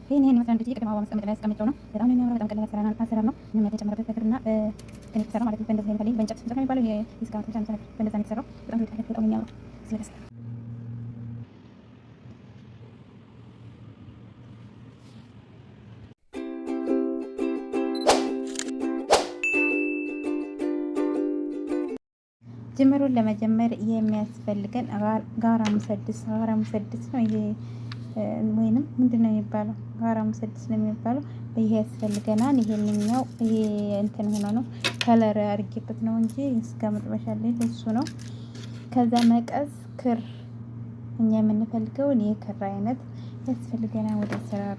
ይሄን መስራት እንግዲህ ቅድም አበባ መስቀመጥ ላይ አስቀምጬው ነው። በጣም ነው የሚያምረው። በጣም ቀላል አሰራር ነው። ምንም የተጨመረበት በክርና በእንትን የተሰራ ማለት ነው። በእንደዚህ አይነት በእንጨት ነው የሚባለው። ይሄ ይስካው ብቻ ነው በእንደዛ ነው የተሰራው። በጣም ተወዳጅ በጣም የሚያምረው ስለደስ ጅምሩን ለመጀመር የሚያስፈልገን ጋራ ሙሰድስ ነው ይሄ ወይንም ምንድነው የሚባለው? ጋራ ሙሰድስ ነው የሚባለው። ይሄ ያስፈልገናል። ይሄንኛው ይሄ እንትን ሆኖ ነው ከለር አድርጌበት ነው እንጂ እስከ መጥበሻ ላይ እሱ ነው። ከዛ መቀስ፣ ክር እኛ የምንፈልገውን የክር አይነት ያስፈልገናል። ወደ አሰራሩ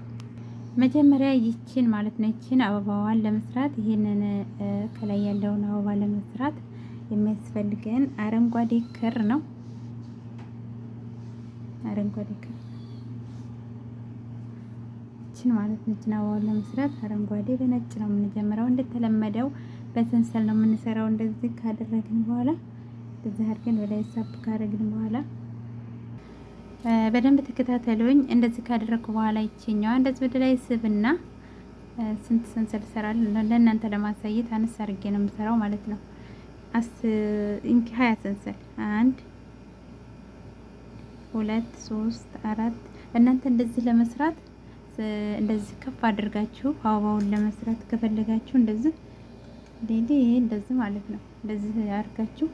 መጀመሪያ ይችን ማለት ነው ይችን አበባዋን ለመስራት ይሄንን ከላይ ያለውን አበባ ለመስራት የሚያስፈልገን አረንጓዴ ክር ነው። አረንጓዴ ክር ይችን ማለት ነው። ይችን አበባውን ለመስራት አረንጓዴ በነጭ ነው የምንጀምረው። እንደተለመደው በሰንሰል ነው የምንሰራው። እንደዚህ ካደረግን በኋላ እንደዚህ አድርገን ወደ ሳብ ካደረግን በኋላ በደንብ ተከታተሉኝ። እንደዚህ ካደረግኩ በኋላ ይችኛዋ እንደዚህ ወደ ላይ ስብና ስንት ሰንሰል እሰራለሁ ለእናንተ ለማሳየት አነስ አድርጌ ነው የምሰራው ማለት ነው። እንኪ 20 ሰንሰል 1 2 3 4 እናንተ እንደዚህ ለመስራት እንደዚህ ከፍ አድርጋችሁ አበባውን ለመስራት ከፈለጋችሁ እንደዚህ እንደዚህ ማለት ነው። እንደዚህ አድርጋችሁ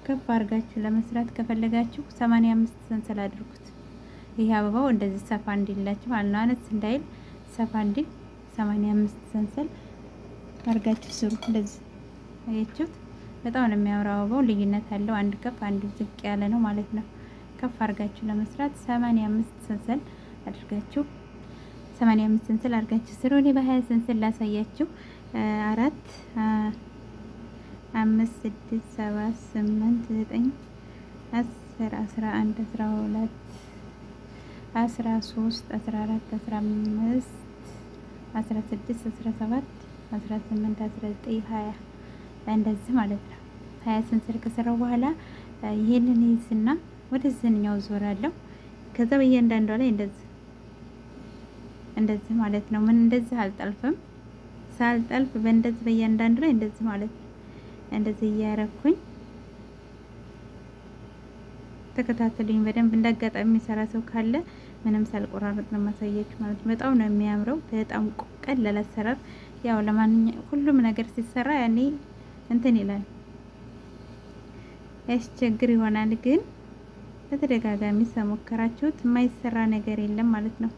ከፍ አድርጋችሁ ለመስራት ከፈለጋችሁ 85 ሰንሰል አድርጉት። ይሄ አበባው እንደዚህ ሰፋ እንዲላችሁ ማለት ነው። አነስ እንዳይል ሰፋ እንዲል 85 ሰንሰል አድርጋችሁ ስሩ። እንደዚህ አያችሁት? በጣም ነው የሚያምረው። አበባው ልዩነት አለው። አንድ ከፍ አንድ ዝቅ ያለ ነው ማለት ነው። ከፍ አድርጋችሁ ለመስራት 85 ሰንሰል አድርጋችሁ 85 ሰንሰል አድርጋችሁ ስሩ። እኔ በ20 ሰንሰል ላሳያችሁ። 4 5 6 7 8 9 10 11 12 13 14 15 16 17 18 19 20 እንደዚህ ማለት ነው። 20 ሰንሰል ከሰራው በኋላ ይሄንን ይስና ወደዚህኛው ዞራለሁ። ከዛ በእያንዳንዷ ላይ እንደዚህ ማለት ነው። ምን እንደዚህ አልጠልፍም። ሳልጠልፍ በእንደዚህ በእያንዳንዱ ላይ እንደዚህ ማለት ነው። እንደዚህ እያረኩኝ ተከታተሉኝ በደንብ። እንዳጋጣሚ የሚሰራ ሰው ካለ ምንም ሳልቆራረጥ ነው ማሳያችሁ ማለት ነው። በጣም ነው የሚያምረው። በጣም ቀላል አሰራር። ያው ለማንኛውም ሁሉም ነገር ሲሰራ ያኔ እንትን ይላል ያስቸግር ይሆናል፣ ግን በተደጋጋሚ ሰሞከራችሁት የማይሰራ ነገር የለም ማለት ነው።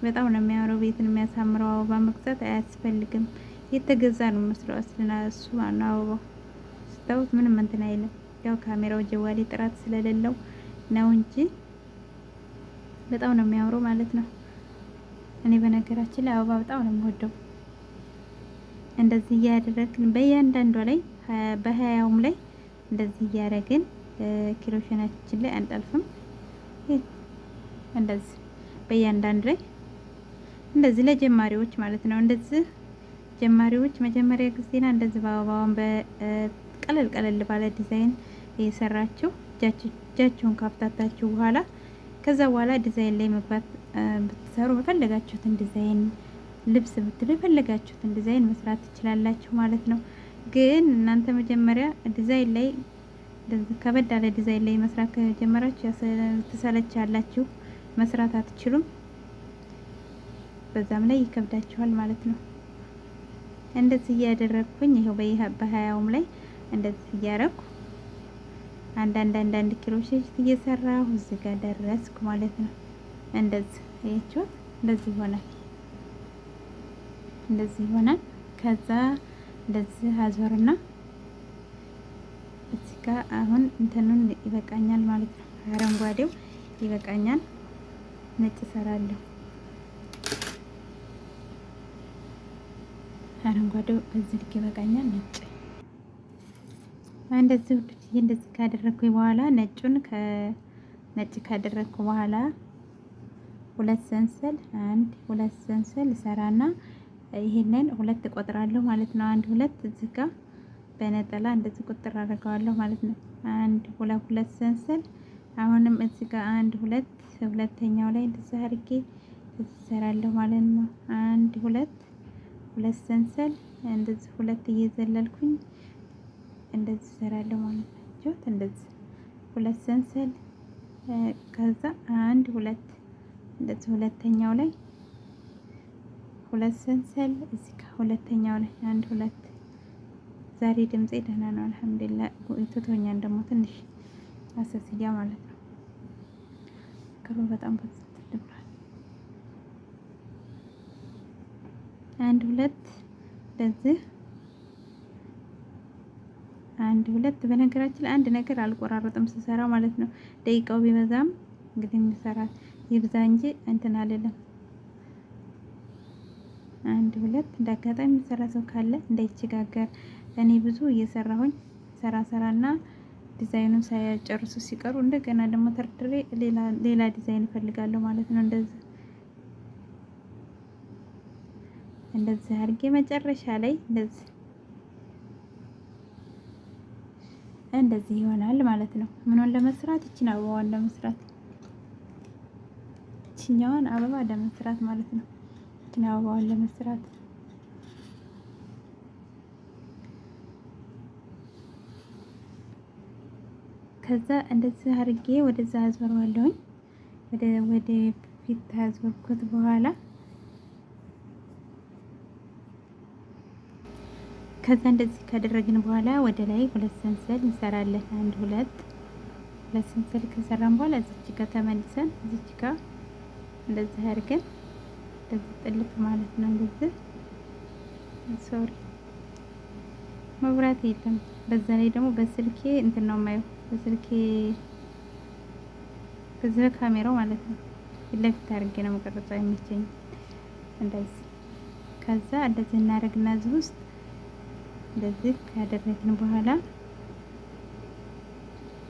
በጣም ነው የሚያምረው። ቤትን የሚያሳምረው አበባ መግዛት አያስፈልግም። የተገዛ ነው መስለው አስልና እሱ ማነው አበባው ስታውት ምንም እንትን አይልም። ያው ካሜራው ጀዋሌ ጥራት ስለሌለው ነው እንጂ በጣም ነው የሚያምረው ማለት ነው። እኔ በነገራችን ላይ አበባ በጣም ነው የምወደው። እንደዚህ እያደረግን በእያንዳንዷ ላይ በ20ም ላይ እንደዚህ እያደረግን ኪሎሽናችን ላይ አንጠልፍም። እንደዚህ በእያንዳንዱ ላይ እንደዚህ ለጀማሪዎች ማለት ነው። እንደዚህ ጀማሪዎች መጀመሪያ ጊዜና እንደዚህ በአበባውን በቀለል ቀለል ባለ ዲዛይን እየሰራችሁ እጃችሁን ካፍታታችሁ በኋላ ከዛ በኋላ ዲዛይን ላይ መግባት ብትሰሩ በፈለጋችሁትን ዲዛይን ልብስ ብትሉ የፈለጋችሁትን ዲዛይን መስራት ትችላላችሁ ማለት ነው። ግን እናንተ መጀመሪያ ዲዛይን ላይ ከበድ ያለ ዲዛይን ላይ መስራት ከጀመራችሁ ትሰለቻላችሁ፣ መስራት አትችሉም። በዛም ላይ ይከብዳችኋል ማለት ነው። እንደዚህ እያደረግኩኝ ይሄው በ20ም ላይ እንደዚህ እያደረኩ አንዳንድ ኪሎዎች እየሰራሁ እዚህ ጋር ደረስኩ ማለት ነው። እንደዚህ አያችሁት? እንደዚህ ይሆናል። እንደዚህ ይሆናል። ከዛ እንደዚህ አዞርና እዚህ ጋር አሁን እንትኑን ይበቃኛል ማለት ነው። አረንጓዴው ይበቃኛል። ነጭ ሰራለሁ። አረንጓዴው በዚህ ልክ ይበቃኛል። እንደዚህ ካደረኩኝ በኋላ ነጭ ካደረኩ በኋላ ሁለት ሰንሰል ሁለት ሰንሰል ሰራና ይሄንን ሁለት እቆጥራለሁ ማለት ነው። ሁለት እዚህ ጋር በነጠላ እንደዚህ ቁጥር አደርገዋለሁ ማለት ነው። ሁለት ሰንሰል አሁንም እዚህ ጋር ሁለተኛው ላይ እንደዚህ አድርጌ እሰራለሁ ማለት ነው። አንድ ሁለት ሰንሰል እንደዚህ ሁለት እየዘለልኩኝ እንደዚህ እሰራለሁ ማለት ነው። እንደዚህ ሁለት ሰንሰል ከዛ አንድ ሁለት እንደዚህ ሁለተኛው ላይ ሁለት ሰንሰል እዚህ ጋር ሁለተኛው ላይ አንድ ሁለት። ዛሬ ድምጼ ደህና ነው አልሐምዱሊላህ። ትቶኛል ደግሞ ትንሽ አሰስያ ማለት ነው። ክሩ በጣም በዝት ብሏል። አንድ ሁለት እንደዚህ አንድ ሁለት። በነገራችን ላይ አንድ ነገር አልቆራረጥም ስሰራ ማለት ነው። ደቂቃው ቢበዛም እንግዲህ የምሰራ ይብዛ እንጂ እንትን አልልም። አንድ ሁለት እንዳጋጣሚ የሚሰራ ሰው ካለ እንዳይቸጋገር እኔ ብዙ እየሰራሁኝ ሰራና ዲዛይኑን ሳይጨርሱ ሲቀሩ እንደገና ደግሞ ተርድሬ ሌላ ዲዛይን እፈልጋለሁ ማለት ነው። እንደዚህ አድርጌ መጨረሻ ላይ እንደዚህ ይሆናል ማለት ነው። ምንን ለመስራት ይችን አበባዋን ለመስራት ይችኛዋን አበባ ለመስራት ማለት ነው። ይችን አበባዋን ለመስራት ከዛ እንደዚህ አድርጌ ወደዛ አዝበረዋለሁኝ። ወደ ፊት ታዝበርኩት በኋላ ከዛ እንደዚህ ካደረግን በኋላ ወደ ላይ ሁለት ሰንሰል እንሰራለን። አንድ ሁለት ሰንሰል ከሰራን በኋላ እዚች ጋር ተመልሰን እዚች ጋር እንደዚህ አድርገን እንደዚህ ጥልፍ ማለት ነው። እንደዚህ ሶሪ መብራት የለም። በዛ ላይ ደግሞ በስልኬ እንትን ነው የማየው በስልኬ በዚህ ካሜራው ማለት ነው። ፊት ለፊት አድርጌ ነው መቀረጽ የሚቸኝ እንደዚህ። ከዛ እንደዚህ እናደርግና እዚህ ውስጥ እንደዚህ ካደረግን በኋላ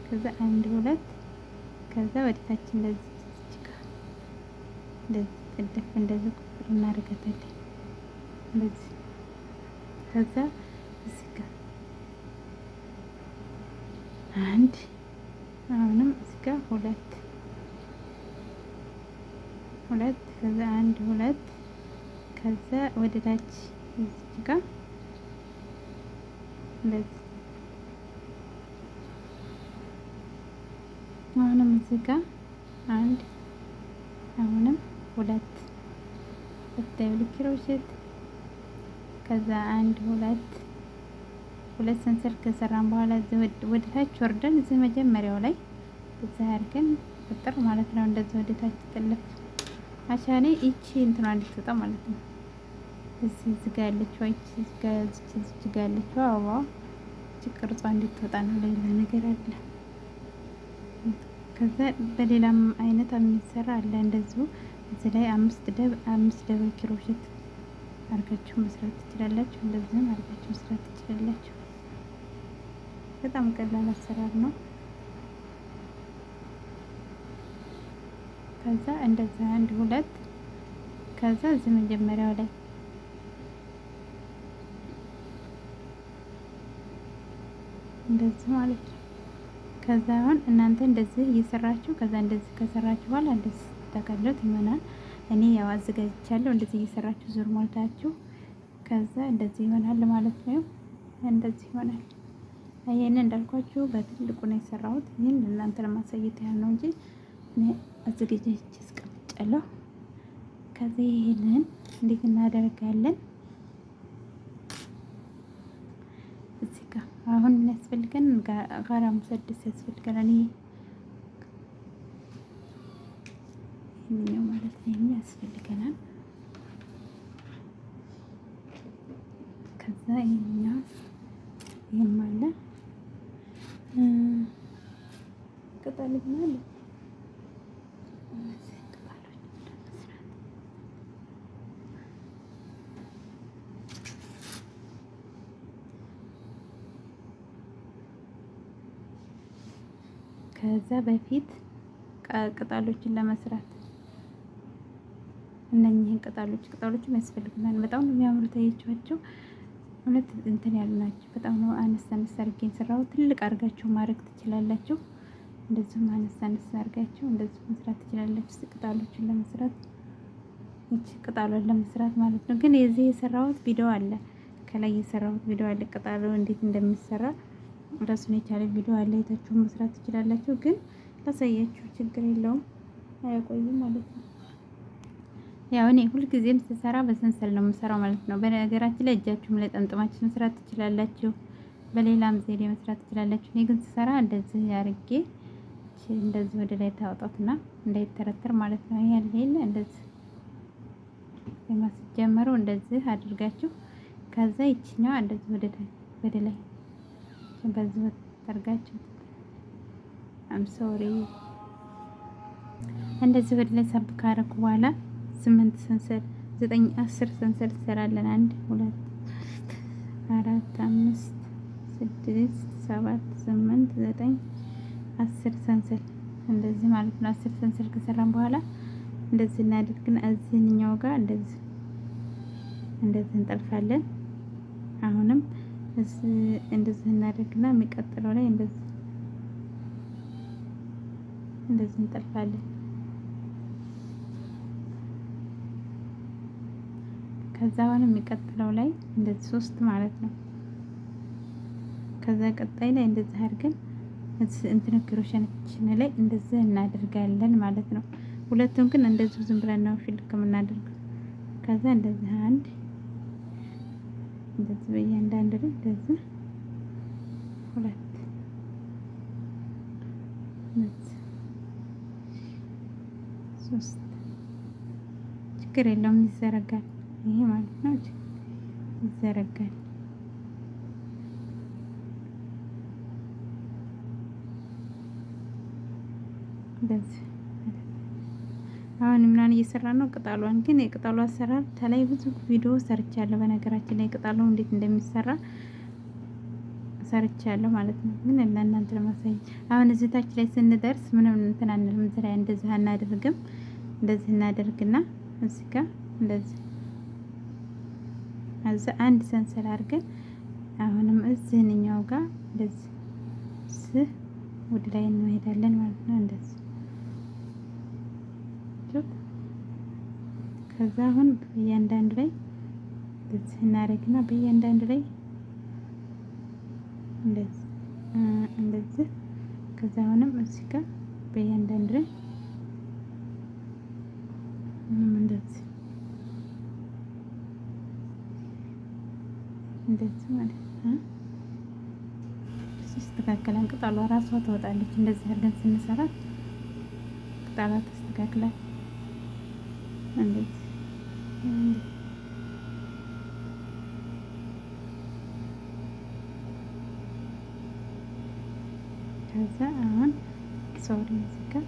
ከዛ አንድ ሁለት ከዛ ወደታች እንደዚህ እንደዚህ ጥልፍ እንደዚህ ቁጥር እናደርጋታለን እንደዚህ። ከዛ እዚህ ጋር አንድ አሁንም እዚህ ጋር ሁለት ከዛ አንድ ሁለት ከዛ ወደታች እዚህ ጋር እንደዚህ አሁንም እዚህ ጋር አንድ አሁንም ሁለት ደብል ክሮሼት ከዛ አንድ ሁለት ሰንሰል ከሰራን በኋላ ወደ ታች ወርደን እዚህ መጀመሪያው ላይ እዚህ አድርገን ቁጥር ማለት ነው። እንደዚህ ወደ ታች ጥልፍ አሻኔ እቺ እንትና እንድትወጣ ማለት ነው። እዚህ ጋር ያለችው እዚህ ጋር ያለችው አበባ እቺ ቅርጿ እንድትወጣ ነው። ሌላ ነገር አለ። ከዛ በሌላም አይነት የሚሰራ አለ እንደዚሁ። እዚህ ላይ አምስት ደብል ክሮሼት አርጋችሁ መስራት ትችላላችሁ። እንደዚህም አርጋችሁ መስራት ትችላላችሁ። በጣም ቀላል አሰራር ነው። ከዛ እንደዚህ አንድ ሁለት ከዛ እዚህ መጀመሪያው ላይ እንደዚህ ማለት ነው። ከዛ አሁን እናንተ እንደዚህ እየሰራችሁ ከዛ እንደዚህ ከሰራችሁ በኋላ እንደዚህ ተከለሉት ይሆናል። እኔ ያው አዘጋጅቻለሁ። እንደዚህ እየሰራችሁ ዙር ሞልታችሁ ከዛ እንደዚህ ይሆናል ማለት ነው። እንደዚህ ይሆናል። ይሄንን እንዳልኳችሁ በትልቁ ነው የሰራሁት። ይሄን ለእናንተ ለማሳየት ያህል ነው እንጂ እኔ አዘጋጅቼ አስቀምጫለሁ። ከዚህ ይሄንን እንዴት እናደርጋለን? እዚህ ጋር አሁን ምን ያስፈልገን? ጋራ ሙሰድስ ያስፈልገናል። ይሄኛው ማለት ነው ያስፈልገናል። ከዛ ይሄኛው ይሄም አለ ቅጠል ይሆናል። ከዛ በፊት ቅጠሎችን ለመስራት እነኚህን ቅጠሎችን ያስፈልጉናል። በጣም ነው የሚያምሩት። ታያችኋቸው እውነት እንትን ያሉ ናቸው። በጣም ነው አነስ አድርጌ ሰራው። ትልቅ አድርጋችሁ ማድረግ ትችላላችሁ። እንደዚሁም አነስ አድርጋችሁ እንደዚህ መስራት ትችላላችሁ። ቅጠሎችን ለመስራት እቺ ቅጠሏን ለመስራት ማለት ነው። ግን የዚህ የሰራሁት ቪዲዮ አለ፣ ከላይ የሰራሁት ቪዲዮ አለ። ቅጠሉ እንዴት እንደሚሰራ ራሱን የቻለ ቪዲዮ አለ። አይታችሁ መስራት ትችላላችሁ። ግን ላሳያችሁ፣ ችግር የለውም፣ አያቆይም ማለት ነው። ያው እኔ ሁልጊዜም ስሰራ በሰንሰል ነው የምሰራው ማለት ነው። በነገራችን ላይ እጃችሁም ላይ ጠምጥማችሁ መስራት ትችላላችሁ፣ በሌላም ዘዴ መስራት ትችላላችሁ። እኔ ግን ስሰራ እንደዚህ አድርጌ እንደዚህ ወደ ላይ ታወጣትና እንዳይተረተር ማለት ነው። ይሄ ያለ እንደዚህ የማስጀመረው እንደዚህ አድርጋችሁ ከዛ ይችኛዋ እንደዚህ ወደ ላይ በዚህ ታርጋችሁ ሶሪ እንደዚህ ወደ ላይ ሳብ ካረኩ በኋላ 8 ሰንሰል 9 10 ሰንሰል ትሰራለን። 1 2 4 5 6 7 8 9 10 ሰንሰል እንደዚህ ማለት ነው። 10 ሰንሰል ከሰራን በኋላ እንደዚህ እናድርግና እዚህኛው ጋር እንደዚህ እንጠልፋለን። አሁንም እንደዚህ እናድርግና የሚቀጥለው ላይ እንደዚህ እንጠልፋለን። ከዛ አሁን የሚቀጥለው ላይ እንደዚህ 3 ማለት ነው። ከዛ ቀጣይ ላይ እንደዚህ አድርገን እንትን ክሮሼታችን ላይ እንደዚህ እናደርጋለን ማለት ነው። ሁለቱም ግን እንደዚህ ዝም ብለን ነው ሽልክ የምናደርገው። ከዛ እንደዚህ አንድ እንደዚህ በእያንዳንዱ ላይ እንደዚህ 2 3 ችግር የለውም ይዘረጋል። ይሄ ማለት ነው ይዘረጋል። እንደዚህ አሁን ምናምን እየሰራ ነው ቅጠሏን። ግን የቅጠሏ አሰራር ተላይ ብዙ ቪዲዮ ሰርቻለሁ። በነገራችን ላይ ቅጠሉ እንዴት እንደሚሰራ ሰርቻለሁ ማለት ነው። ግን ለእናንተ ለማሳየት አሁን እዚህ ታች ላይ ስንደርስ ምንም እንትን አንልም። እዚህ ላይ እንደዚህ አናደርግም። እንደዚህ እናደርግና እዚህ ጋር እንደዚህ አዛ አንድ ሰንሰል አድርገን አሁንም እዚህኛው ጋር እንደዚህ ወደ ላይ እንሄዳለን ማለት ነው። እንደዚህ ከዛ አሁን በእያንዳንዱ ላይ እንደዚህ እናደርግና በእያንዳንዱ ላይ እንደዚህ ከዛ አሁንም እዚህ ጋር በእያንዳንዱ ላይ እንደዚህ ማለት ነው። ተስተካክለን ቅጠሏ ራሷ ትወጣለች። እንደዚህ አድርገን ስንሰራት ቅጠሏ ተስተካክላል። እንደዚህ ከዛ አሁን ሶሪ እዚህ ጋር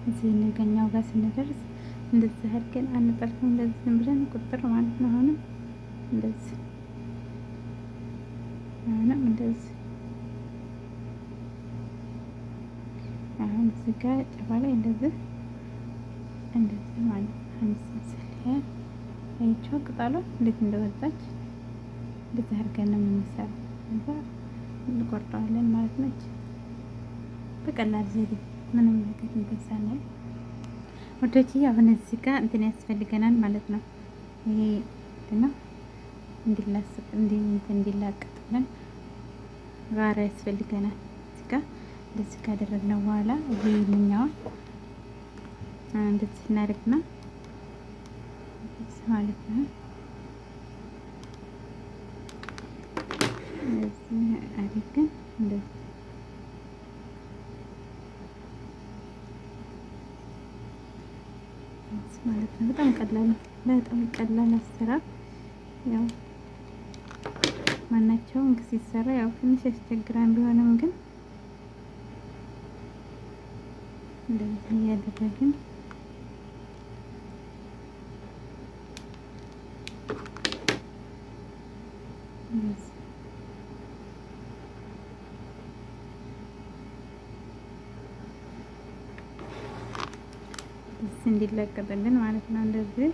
እዚህ ነገኛው ጋር ስንደርስ እንደዚህ አድርገን አንጠልፍም። እንደዚህ ዝም ብለን ቁጥር ማለት ነው። አሁንም እንደዚህ አሁን እዚህ ጋር ጫፍ ላይ እንደዚህ ማለት ነው። አንስተን አይቼው ቅጠሏ እንዴት እንደወጣች እንደዚህ አድርገን ነው የምንሰራው። ከዛ እንቆርጠዋለን ማለት ነው። በቀላል ዘዴ ምንም ነገር እንደዛና ወደጂ አሁን እዚህ ጋር እንትን ያስፈልገናል ማለት ነው። ይሄ እና እንዲላቀጥልን ጋራ ያስፈልገናል። እዚህ ጋር እንደዚህ ካደረግነው በኋላ ይሄኛውን እንደዚህ እናደርግና ማለት ነው። እንደዚህ አድርገን እንደዚህ ማለት ነው። በጣም ቀላል አሰራር። ያው ማናቸውም ሲሰራ ያው ትንሽ ያስቸግራል። ቢሆንም ግን እንደዚህ እያደረግን እንዲለቀጥልን ማለት ነው። እንደዚህ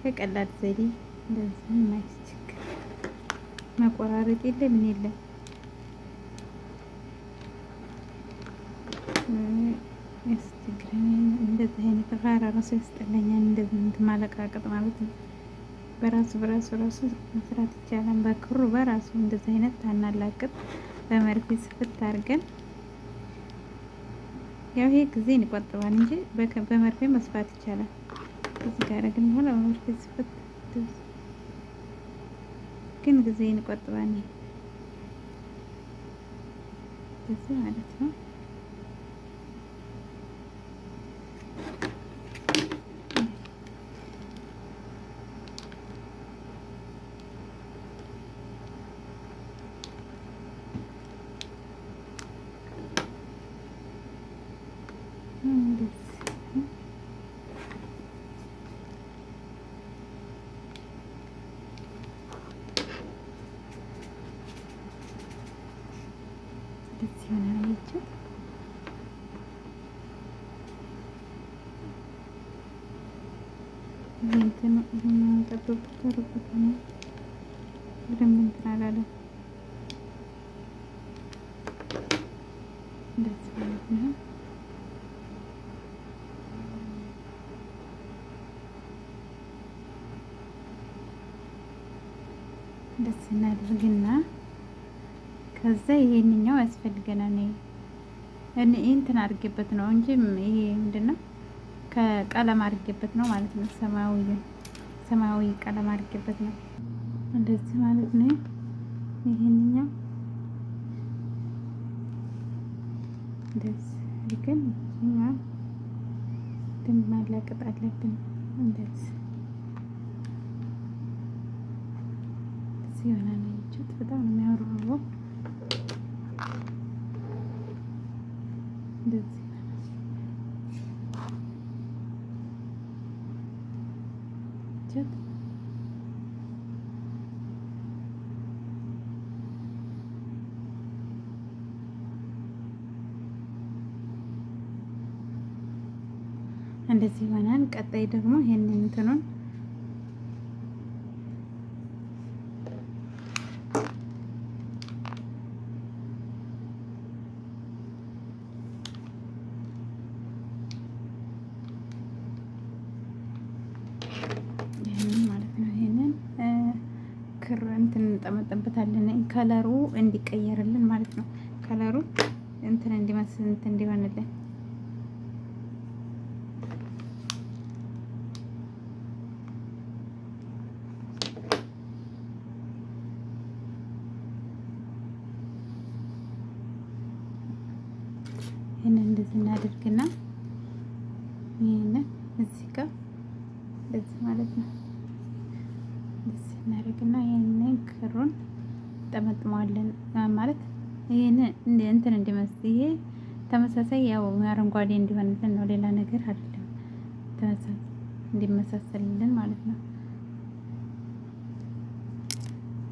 በቀላል ዘዴ እንደዚህ ማይስችክ መቆራረጥ የለ ምን የለም። ያስቸግረኝ እንደዚህ አይነት ፋራ ራሱ ያስጠላኛል። እንደዚህ እንትን ማለቃቀጥ ማለት ነው። በራሱ ራሱ መስራት ይቻላል። በክሩ በራሱ እንደዚህ አይነት ታናላቅጥ በመርፌ ስፍት አድርገን ያው ይሄ ጊዜን ይቆጥባል እንጂ በመርፌ መስፋት ይቻላል። እዚህ ጋር ግን በኋላ በመርፌ ስፍት ግን ጊዜን ይቆጥባል። እዚህ ማለት ነው። እንደዚህ ይሆናል። እንትን ማንጠብቁ ተረቁት ነው በደንብ እንትን አላለም። እንደዚህ ማለት ነው። እንደዚህ እናድርግና ከዛ ይሄንኛው ያስፈልገናል። እኔ እንትን አድርጌበት ነው እንጂ ይሄ ምንድነው ከቀለም አድርጌበት ነው ማለት ነው። ሰማያዊ ቀለም አድርጌበት ነው እንደዚህ ማለት ነው። ይሄንኛው እንደዚህ ግን እኛ ደንብ ማላቀጥ አለብን። እንደዚህ ይሆናል። በጣም ነው የሚያምረው። እንደዚህ እንደዚህ ይሆናል። ቀጣይ ደግሞ ይሄንን እንትኑን ክር እንትን እንጠመጥበታለን ከለሩ እንዲቀየርልን ማለት ነው። ከለሩ እንትን እንዲመስል እንትን እንዲሆንልን ይሄንን እንደዚህ እናድርግና ይሄንን እዚህ ጋር እንደዚህ ማለት ነው። እንደዚህ እናደርግና ይሄንን ክሩን ጠመጥመዋለን ማለት ይሄንን እንትን እንዲመስል ይሄ ተመሳሳይ ያው አረንጓዴ እንዲሆንልን ነው፣ ሌላ ነገር አይደለም። ተመሳሳይ እንዲመሳሰልልን ማለት ነው።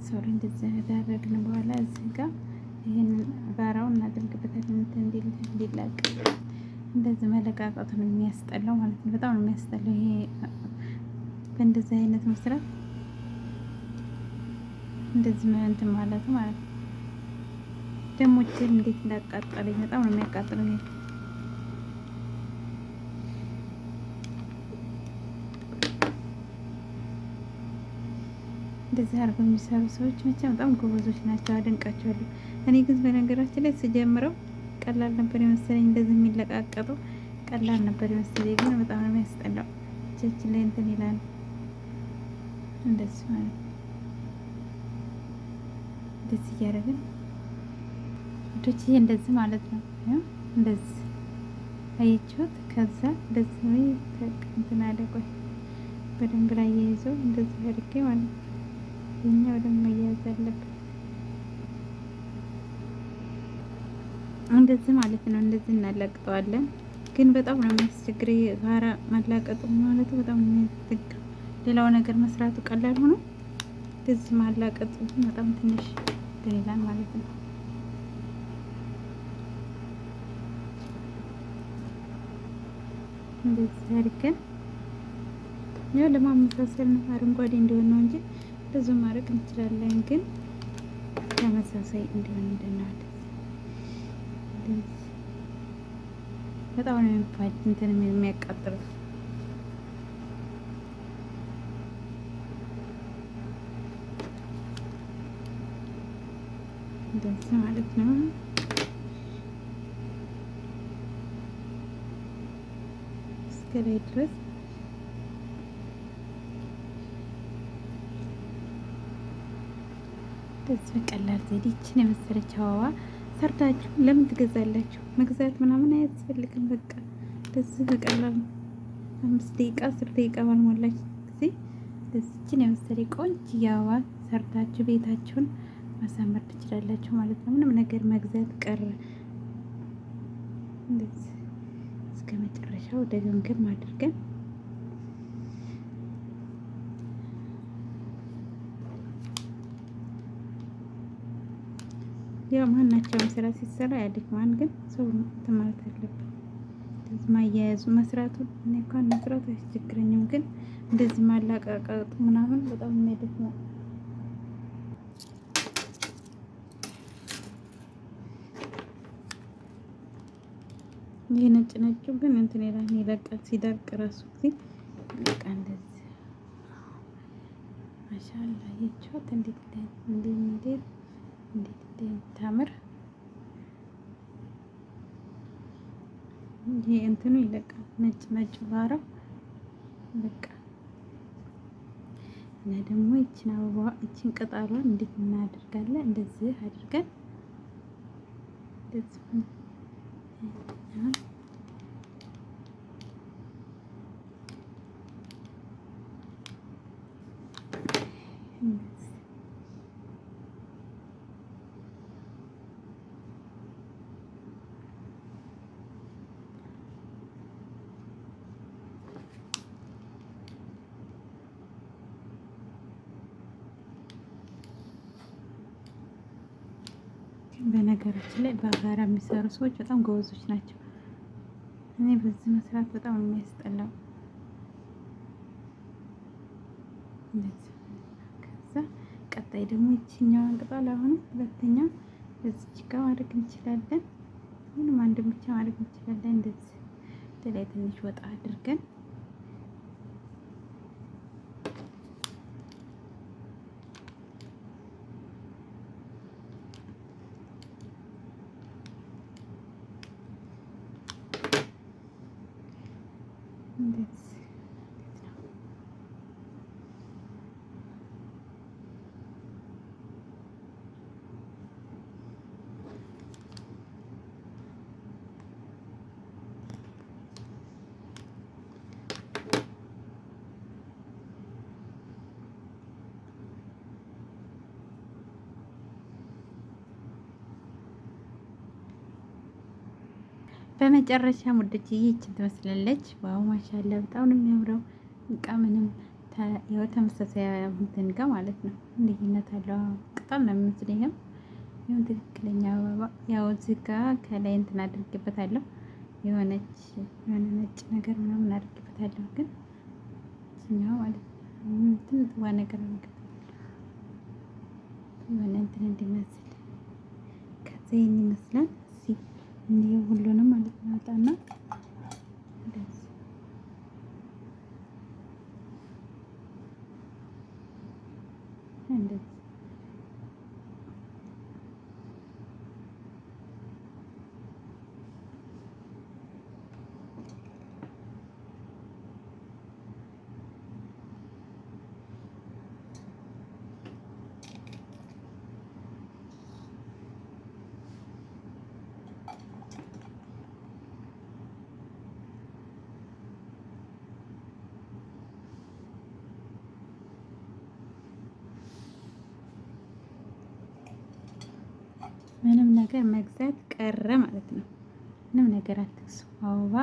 ሶሪ እንደዚህ ያደረግን በኋላ እዚህ ጋር ይሄንን ባራውን እናደርግበታለን እንዲላቅ። እንደዚህ መለቃቀጡ ነው የሚያስጠላው ማለት ነው። በጣም ነው የሚያስጠላው ይሄ በእንደዚህ አይነት መስራት እንደዚህ እንትን ማለት ማለት ነው። ደግሞ እጄን እንዴት እንዳቃጠለኝ በጣም ነው የሚያቃጥለው ይሄ እንደዚህ አድርገው የሚሰሩ ሰዎች መቼም በጣም ጎበዞች ናቸው፣ አደንቃቸዋለሁ። እኔ ግን በነገራችን ላይ ስጀምረው ቀላል ነበር የመሰለኝ፣ እንደዚህ የሚለቃቀጠው ቀላል ነበር የመሰለኝ፣ ግን በጣም ነው የሚያስጠላው። እጃችን ላይ እንትን ይላል እንደዚህ ማለት ነው። እንደዚህ እያደረግን ወዶች ይሄ እንደዚህ ማለት ነው። እንደዚህ አያችሁት? ከዛ እንደዚህ እንትን አለ። ቆይ በደንብ ላይ ያይዘው እንደዚህ አድርጌ ማለት ነው። የኛ በደንብ መያዝ አለበት እንደዚህ ማለት ነው። እንደዚህ እናላቅጠዋለን። ግን በጣም ነው የሚያስቸግር ጋራ ማላቀጡ ማለቱ በጣም ነው የሚያስቸግር። ሌላው ነገር መስራቱ ቀላል ሆኖ እንደዚህ ማላቀጡ በጣም ትንሽ ይላል ማለት ነው። እንደዚህ አድርገን ያው ለማመሳሰል ነው አረንጓዴ እንዲሆን ነው እንጂ ብዙ ማድረግ እንችላለን፣ ግን ተመሳሳይ እንዲሆን እንደናል። በጣም ነው የሚፋጅ እንትን የሚያቃጥሉት። እንደዚህ ማለት ነው። እስከ ላይ ድረስ እንደዚህ በቀላል ዘዴ ይችን የመሰለች አበባ ሰርታችሁ ለምን ትገዛላችሁ? መግዛት ምናምን አያስፈልግም። በቃ እንደዚህ በቀላል 5 ደቂቃ 10 ደቂቃ ባልሞላች ጊዜ እንደዚህችን የመሰለች ቆንጆ አበባ ሰርታችሁ ቤታችሁን ማሳመር ትችላላችሁ ማለት ነው። ምንም ነገር መግዛት ቀረ። እንደዚህ እስከ መጨረሻው ደግምግም አድርገን ያው ማናቸውም ስራ ሲሰራ ያድክማል፣ ግን ሰው እንትን ማለት አለበት። እንደዚህ ማያያዙ መስራቱ እኔ እንኳን መስራቱ አያስቸግረኝም፣ ግን እንደዚህ ማላቀቃጡ ምናምን በጣም የሚያደክመው። ይሄ ነጭ ነጩ ግን እንትን ይለቃል ሲደርቅ ራሱ ጊዜ በቃ እንደዚህ ማሻአላ ይቻት እንዴት እንደምታምር ይሄ እንትኑ ይለቃል ነጭ ነጭ ባረው በቃ። እና ደግሞ ይችን አበባ ይችን ቅጠሏን እንዴት እናደርጋለን? እንደዚህ አድርገን እንደዚህ በነገራችን ላይ በጋራ የሚሰሩ ሰዎች በጣም ጎበዞች ናቸው። እኔ በዚህ መስራት በጣም የሚያስጠላው። ከዛ ቀጣይ ደግሞ ይችኛዋን ቅጠል አሁን ሁለተኛ በዚች ጋር ማድረግ እንችላለን። ምንም አንድ ብቻ ማድረግ እንችላለን። እንደዚህ ላይ ትንሽ ወጣ አድርገን በመጨረሻ ሙድጅ ይችን ትመስላለች። ዋው ማሻአላ በጣም ነው የሚያምረው። እቃ ምንም ያው ተመሳሳይ እንትን ጋር ማለት ነው ልዩነት አለው። ቅጠል ነው የሚመስለኝም ያው ትክክለኛ አበባ ያው እዚህ ጋር ከላይ እንትን አድርጌበታለሁ የሆነ ነጭ ነገር ምናምን አድርጌበታለሁ። ግን እኛው ማለት ነው እንትን ጥዋ ነገር የሆነ እንትን እንዲመስል ከዚህ ይመስላል። እንዲህ ሁሉንም ማለት ነው አጣና እንደዚህ ምንም ነገር መግዛት ቀረ ማለት ነው። ምንም ነገር አትግዙ። አበባ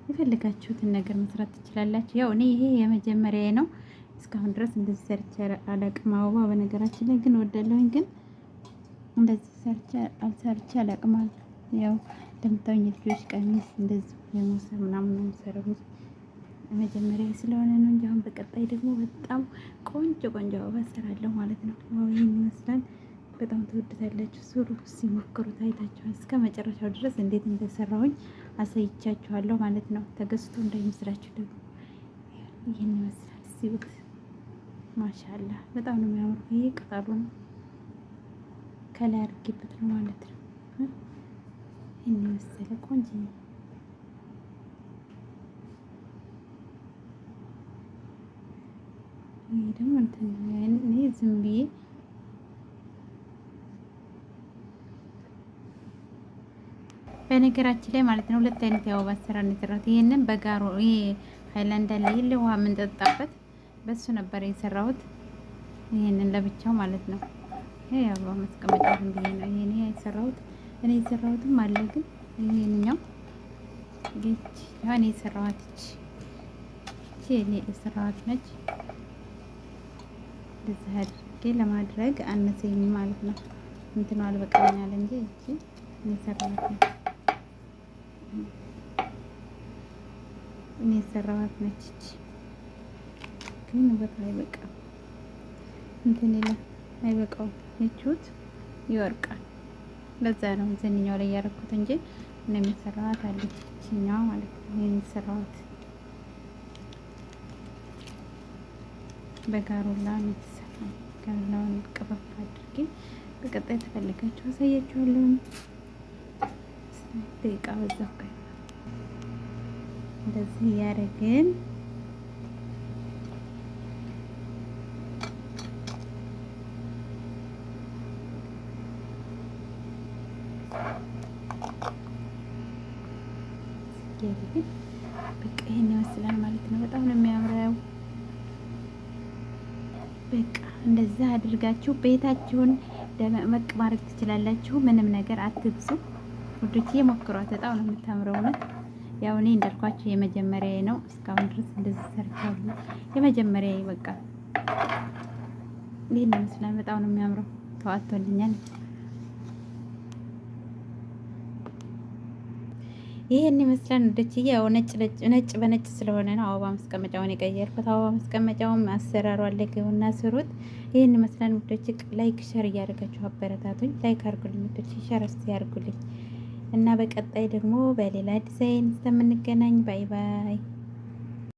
የፈለጋችሁትን ነገር መስራት ትችላላችሁ። ያው እኔ ይሄ የመጀመሪያዬ ነው። እስካሁን ድረስ እንደዚህ ሰርቼ አላቅም። አበባ በነገራችን ላይ ግን ወዳለሁኝ፣ ግን እንደዚህ ሰርቼ አላቅም ማለት ያው እንደምታዩኝ ልጆች ቀሚስ እንደዚህ የመውሰድ ምናምን ነው የምሰራው። መጀመሪያ ስለሆነ ነው እንጂ አሁን በቀጣይ ደግሞ በጣም ቆንጆ ቆንጆ አበባ እሰራለሁ ማለት ነው። ዋው ይህን ይመስላል። በጣም ትወዱታላችሁ። ሱሩ ሲሞክሩት አይታችኋል። እስከ መጨረሻው ድረስ እንዴት እንደሰራሁኝ አሳይቻችኋለሁ ማለት ነው። ተገዝቶ እንዳይመስላችሁ ደግሞ ይህን ይመስላል። ሲቡት ማሻላ በጣም ነው የሚያምሩ። ይሄ ቅጠሉ ነው ከላይ አድርጌበት ነው ማለት ነው። ይህን የመሰለ ቆንጆ ይሄ ደግሞ እንትን እኔ ዝም ብዬ በነገራችን ላይ ማለት ነው 2 አይነት የአበባ አሰራር ነው የሰራሁት። ይሄንን በጋሮ ይሄ ሃይላንድ አለ የለ ውሃ የምንጠጣበት በሱ ነበር የሰራሁት። ይሄንን ለብቻው ማለት ነው። ይሄ አበባ ማስቀመጫ ዝም ብዬ ነው ይሄን የሰራሁት። እኔ የሰራሁትም አለ ግን ይሄንኛው ግጭ ያኔ የሰራሁት እቺ እኔ የሰራሁት ነች። እንደዚህ አድርጌ ለማድረግ አነሰኝ ማለት ነው። እንትኑ አልበቃኛል እንጂ እቺ የሰራሁት ነች። እኔ የሰራሁት ነች እቺ ግን በቃ አይበቃም። እንትን ይላል አይበቃውም። እቺውት ይወርቃል። ለዛ ነው ዘንኛው ላይ ያደረኩት እንጂ እኔ የሰራሁት አለች እቺኛው ማለት ነው። እኔ የሰራሁት በጋሮላ ነው የተሰራው። ጋሮላውን ቅበብ አድርጌ በቀጣይ ተፈልጋችሁ አሳያችኋለሁ። ደቂቃ በዛው ቀይ እንደዚህ ያደረግን በቃ ይሄን ይመስላል ማለት ነው። በጣም ነው የሚያምረው። በቃ እንደዛ አድርጋችሁ ቤታችሁን ደመቅ ማድረግ ትችላላችሁ። ምንም ነገር አትግዙ ውዶቼ፣ ሞክሯት። በጣም ነው የምታምረው ነው። ያው እኔ እንዳልኳችሁ የመጀመሪያዬ ነው። እስካሁን ድረስ እንደዚህ ሰርቻለሁ። የመጀመሪያዬ በቃ ይሄን ይመስላል። በጣም ነው የሚያምረው። ተዋጥቶልኛል። ይሄን ይመስላል ውዶቼ። ያው ነጭ በነጭ ስለሆነ ነው አበባ ማስቀመጫውን የቀየርኩት። አበባ ማስቀመጫውን አሰራሩ አለገውና ስሩት። ይሄን ይመስላል ውዶቼ። ላይክ ሸር እያደረጋችሁ አበረታቱኝ። ላይክ አድርጉልኝ ውዶቼ፣ ሸር ያድርጉልኝ እና በቀጣይ ደግሞ በሌላ ዲዛይን እስከምንገናኝ ባይ ባይ።